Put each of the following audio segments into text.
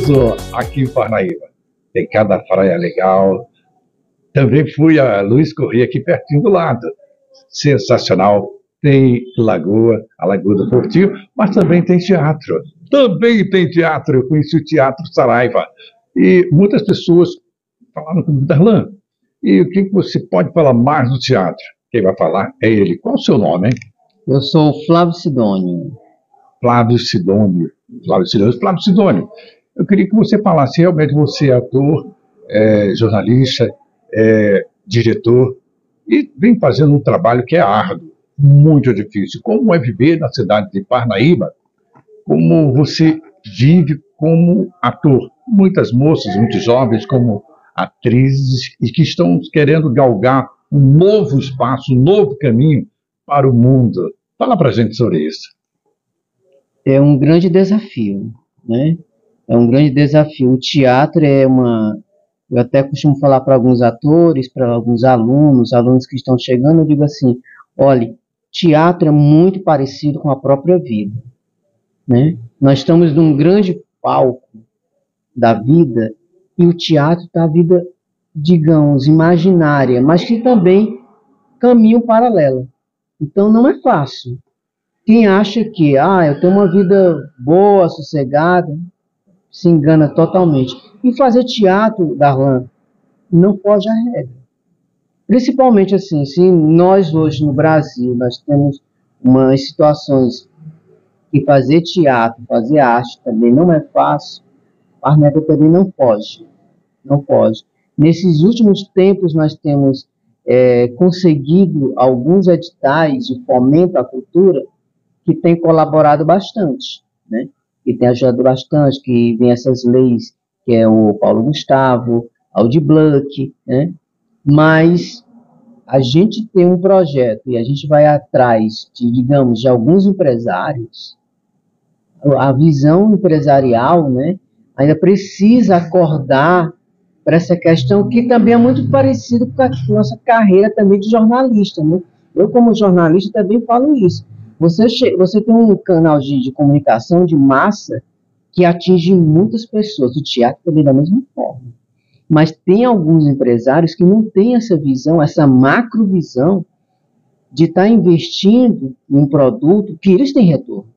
Sou aqui em Parnaíba. Tem cada praia legal. Também fui a Luiz Correia, aqui pertinho do lado. Sensacional. Tem lagoa, a Lagoa do Portinho, mas também tem teatro. Também tem teatro. Eu conheci o Teatro Saraiva. E muitas pessoas falaram comigo, Darlan, e o que você pode falar mais do teatro? Quem vai falar é ele. Qual o seu nome, hein? Eu sou o Flávio Sidônio. Flávio Sidônio. Flávio Sidônio, eu queria que você falasse, realmente você é ator, jornalista, diretor, e vem fazendo um trabalho que é árduo, muito difícil. Como é viver na cidade de Parnaíba? Como você vive como ator? Muitas moças, muitos jovens como atrizes e que estão querendo galgar um novo espaço, um novo caminho para o mundo. Fala pra gente sobre isso. É um grande desafio, né? É um grande desafio. O teatro é uma... Eu até costumo falar para alguns atores, para alguns alunos que estão chegando, eu digo assim, olha, teatro é muito parecido com a própria vida, né? Nós estamos num grande palco da vida e o teatro está a vida, digamos, imaginária, mas que também caminho paralelo. Então não é fácil. Quem acha que, eu tenho uma vida boa, sossegada, se engana totalmente. E fazer teatro, Darlan, não foge à regra. Principalmente assim, se nós hoje no Brasil, nós temos umas situações que fazer teatro, fazer arte também não é fácil, Parnaíba também não foge. Não pode. Nesses últimos tempos, nós temos conseguido alguns editais de fomento à cultura que têm colaborado bastante, né? Que tem ajudado bastante, que vem essas leis, que é o Paulo Gustavo, Aldir Blanc, né? Mas a gente tem um projeto e a gente vai atrás de, digamos, de alguns empresários, a visão empresarial, né, ainda precisa acordar para essa questão que também é muito parecido com a nossa carreira também de jornalista, né? Eu, como jornalista, também falo isso. Você tem um canal de comunicação de massa que atinge muitas pessoas, o teatro também da mesma forma. Mas tem alguns empresários que não têm essa visão, essa macrovisão de estar investindo em um produto que eles têm retorno,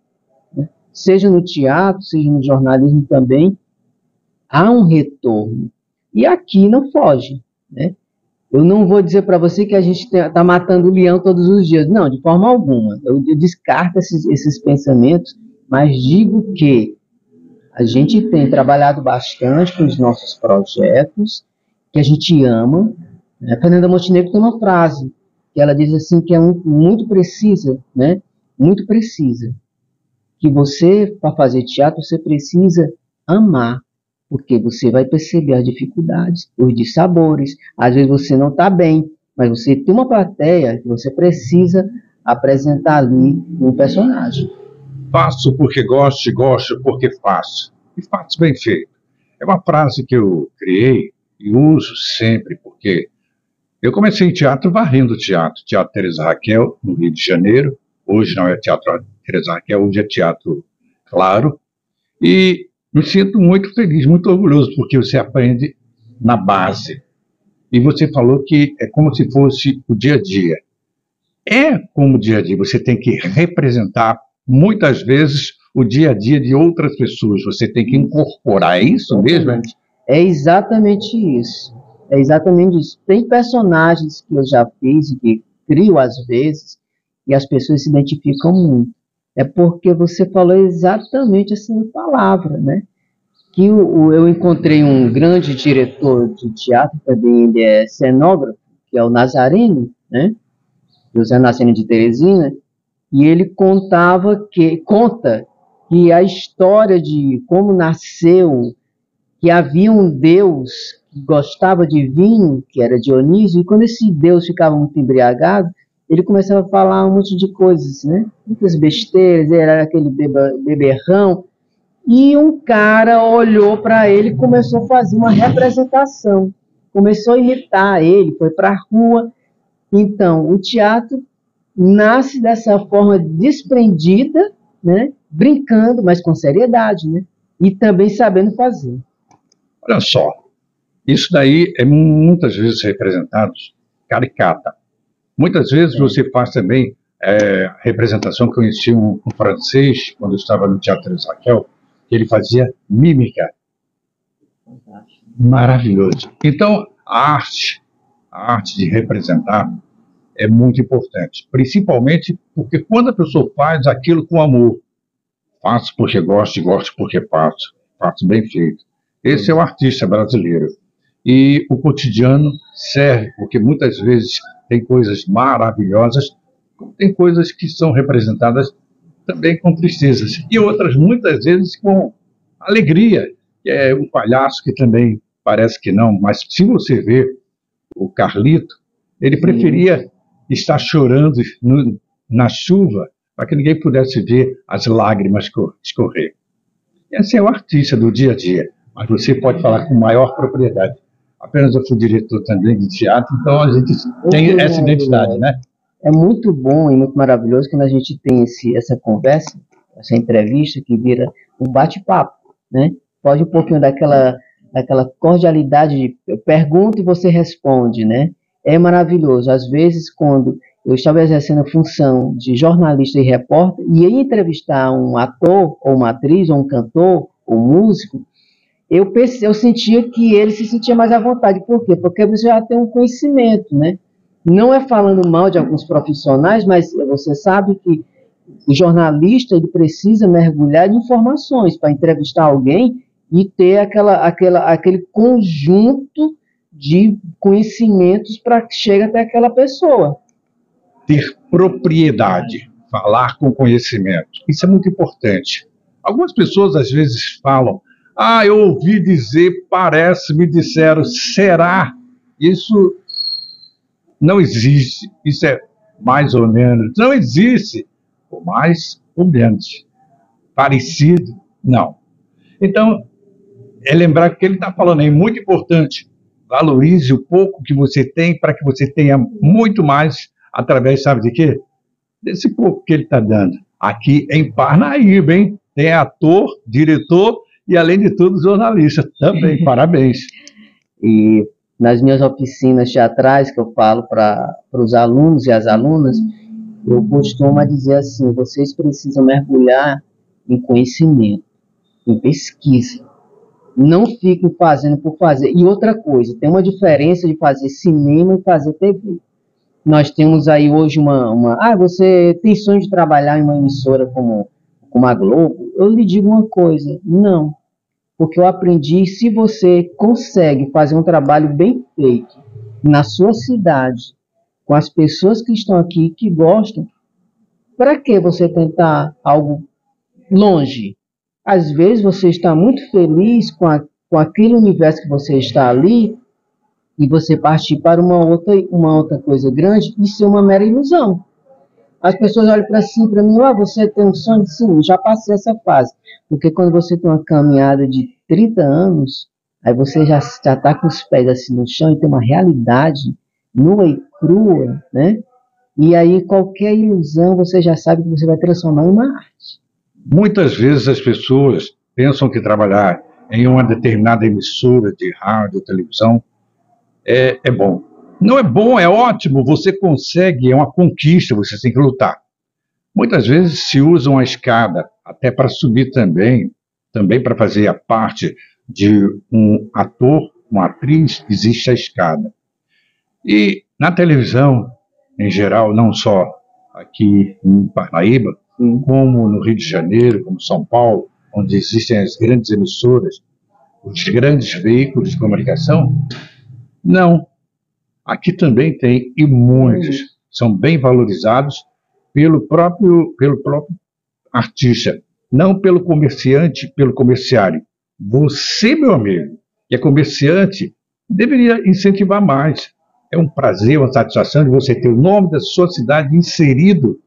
né? Seja no teatro, seja no jornalismo também, há um retorno. E aqui não foge, né? Eu não vou dizer para você que a gente está matando o leão todos os dias. Não, de forma alguma. Eu descarto esses pensamentos, mas digo que a gente tem trabalhado bastante com os nossos projetos, que a gente ama. A Fernanda Montenegro tem uma frase, que ela diz assim, que é muito precisa, né? Muito precisa. Que você, para fazer teatro, você precisa amar. Porque você vai perceber as dificuldades, os dissabores. Às vezes você não está bem, mas você tem uma plateia que você precisa apresentar ali um personagem. Faço porque gosto e gosto porque faço. E faço bem feito. É uma frase que eu criei e uso sempre, porque eu comecei em teatro varrendo teatro. Teatro Teresa Raquel, no Rio de Janeiro. Hoje não é Teatro Teresa Raquel, hoje é Teatro Claro. E me sinto muito feliz, muito orgulhoso, porque você aprende na base. E você falou que é como se fosse o dia a dia. É como o dia a dia, você tem que representar, muitas vezes, o dia a dia de outras pessoas. Você tem que incorporar, é isso mesmo? É exatamente isso. É exatamente isso. Tem personagens que eu já fiz e que crio às vezes, e as pessoas se identificam muito. É porque você falou exatamente essa palavra, né? Que eu encontrei um grande diretor de teatro, também ele é cenógrafo, que é o Nazareno, né? José Nazareno de Teresina, e ele conta que a história de como nasceu, que havia um deus que gostava de vinho, que era Dionísio, e quando esse deus ficava muito embriagado, ele começava a falar um monte de coisas, né? Muitas besteiras, era aquele beberrão, e um cara olhou para ele e começou a fazer uma representação, começou a imitar ele, foi para a rua. Então, o teatro nasce dessa forma desprendida, né? Brincando, mas com seriedade, né? e também sabendo fazer. Olha só, isso daí é muitas vezes representado caricata. Muitas vezes você faz também representação. Conheci um francês, quando eu estava no Teatro Israel, que ele fazia mímica. Maravilhoso. Então, a arte de representar é muito importante, principalmente porque quando a pessoa faz aquilo com amor, faço porque gosto e gosto porque faço bem feito. Esse é o artista brasileiro. E o cotidiano serve, porque muitas vezes tem coisas maravilhosas, tem coisas que são representadas também com tristezas, e outras muitas vezes com alegria, que é um palhaço que também parece que não, mas se você vê o Carlito, ele preferia estar chorando na chuva para que ninguém pudesse ver as lágrimas escorrer. Esse é o artista do dia a dia, mas você pode falar com maior propriedade. Apenas eu fui diretor também de teatro, então a gente tem essa identidade, né? É muito bom e muito maravilhoso quando a gente tem essa conversa, essa entrevista que vira um bate-papo, né? Pode um pouquinho daquela cordialidade de eu pergunto e você responde, né? É maravilhoso. Às vezes, quando eu estava exercendo a função de jornalista e repórter e ia entrevistar um ator, ou uma atriz, ou um cantor, ou um músico, eu sentia que ele se sentia mais à vontade. Por quê? Porque você já tem um conhecimento, né? Não é falando mal de alguns profissionais, mas você sabe que o jornalista ele precisa mergulhar em informações para entrevistar alguém e ter aquele conjunto de conhecimentos para que chegue até aquela pessoa. Ter propriedade, falar com conhecimento, isso é muito importante. Algumas pessoas às vezes falam, eu ouvi dizer, parece, me disseram, será? Isso não existe, isso é mais ou menos, não existe, ou mais ou menos, parecido, não. Então, é lembrar que ele está falando aí, muito importante, valorize o pouco que você tem para que você tenha muito mais através, sabe de quê? Desse pouco que ele está dando. Aqui em Parnaíba, hein? Tem ator, diretor e, além de tudo, jornalista também. Parabéns. E nas minhas oficinas teatrais que eu falo para os alunos e as alunas, eu costumo dizer assim, vocês precisam mergulhar em conhecimento, em pesquisa. Não fiquem fazendo por fazer. E outra coisa, tem uma diferença de fazer cinema e fazer TV. Nós temos aí hoje você tem sonho de trabalhar em uma emissora como a Globo? Eu lhe digo uma coisa, não. Porque eu aprendi, se você consegue fazer um trabalho bem feito na sua cidade, com as pessoas que estão aqui, que gostam, para que você tentar algo longe? Às vezes você está muito feliz com aquele universo que você está ali, e você partir para uma outra coisa grande, isso é uma mera ilusão. As pessoas olham para si, para mim, você tem um sonho? Sim, já passei essa fase. Porque quando você tem uma caminhada de 30 anos, aí você já está com os pés assim no chão e tem uma realidade nua e crua, né? E aí qualquer ilusão você já sabe que você vai transformar em uma arte. Muitas vezes as pessoas pensam que trabalhar em uma determinada emissora de rádio, televisão, é bom. Não é bom, é ótimo, você consegue, é uma conquista, você tem que lutar. Muitas vezes se usa uma escada até para subir também para fazer a parte de um ator, uma atriz, existe a escada. E na televisão, em geral, não só aqui em Parnaíba, como no Rio de Janeiro, como São Paulo, onde existem as grandes emissoras, os grandes veículos de comunicação, não. Aqui também tem, e muitos são bem valorizados pelo próprio artista, não pelo comerciante, pelo comerciário. Você, meu amigo, que é comerciante, deveria incentivar mais. É um prazer, uma satisfação de você ter o nome da sua cidade inserido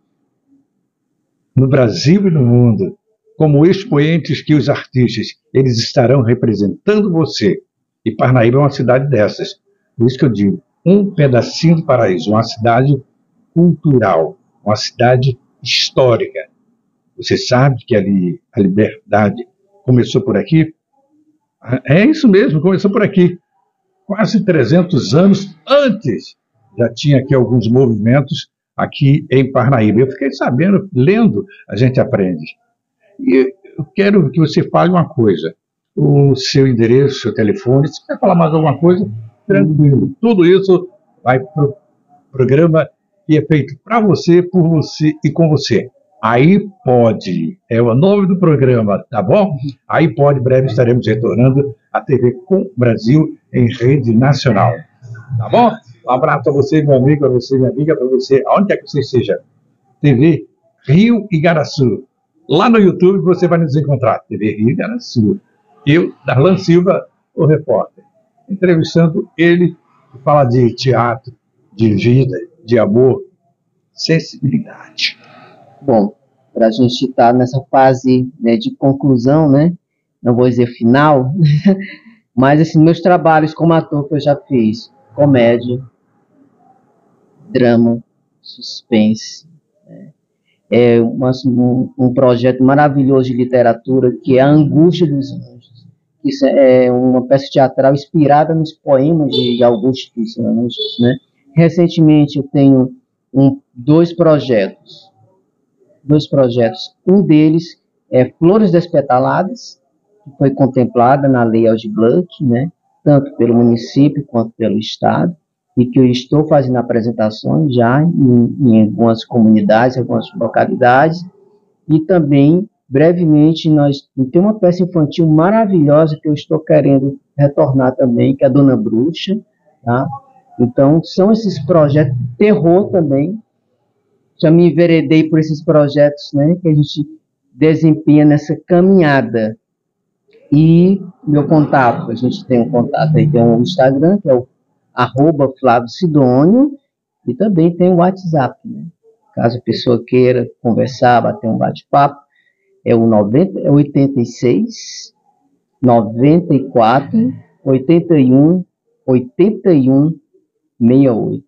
no Brasil e no mundo, como expoentes que os artistas, eles estarão representando você. E Parnaíba é uma cidade dessas. Por isso que eu digo, um pedacinho do paraíso, uma cidade cultural, uma cidade histórica. Você sabe que ali a Liberdade começou por aqui? É isso mesmo, começou por aqui. Quase 300 anos antes, já tinha aqui alguns movimentos aqui em Parnaíba. Eu fiquei sabendo, lendo, a gente aprende. E eu quero que você fale uma coisa. O seu endereço, seu telefone, se quer falar mais alguma coisa, tranquilo. Tudo isso vai para o programa que é feito para você, por você e com você. Aí pode, é o nome do programa, tá bom? Aí pode, breve estaremos retornando à TV Com Brasil em rede nacional. Tá bom? Um abraço a você, meu amigo, a você, minha amiga, para você, aonde quer que você esteja. TV Rio Igaraçu. Lá no YouTube você vai nos encontrar. TV Rio Igaraçu. Eu, Darlan Silva, o repórter. Entrevistando ele, que fala de teatro, de vida, de amor, sensibilidade. Bom, para a gente estar nessa fase, né, de conclusão, né? Não vou dizer final, mas assim, meus trabalhos como ator que eu já fiz, comédia, drama, suspense, né? É um projeto maravilhoso de literatura que é A Angústia dos Anjos. Isso é uma peça teatral inspirada nos poemas de Augusto dos Anjos, né? Recentemente eu tenho dois projetos. Um deles é Flores Despetaladas, que foi contemplada na Lei Aldir Blanc, né? Tanto pelo município quanto pelo Estado, e que eu estou fazendo apresentações já em algumas comunidades, em algumas localidades, e também, brevemente, nós temos uma peça infantil maravilhosa que eu estou querendo retornar também, que é a Dona Bruxa, tá? Então, são esses projetos, terror também, já me enveredei por esses projetos, né, que a gente desempenha nessa caminhada. E meu contato, a gente tem um contato aí, tem um Instagram, que é o @FlávioSidônio, e também tem o WhatsApp, né? Caso a pessoa queira conversar, bater um bate-papo, é o 86 94 81 81 68.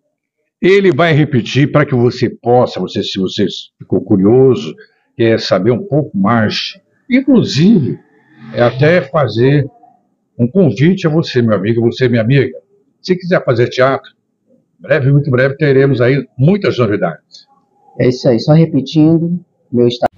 Ele vai repetir para que você possa, se você ficou curioso, quer saber um pouco mais, inclusive, até fazer um convite a você, meu amigo, você, minha amiga. Se quiser fazer teatro, breve, muito breve, teremos aí muitas novidades. É isso aí, só repetindo, meu Instagram.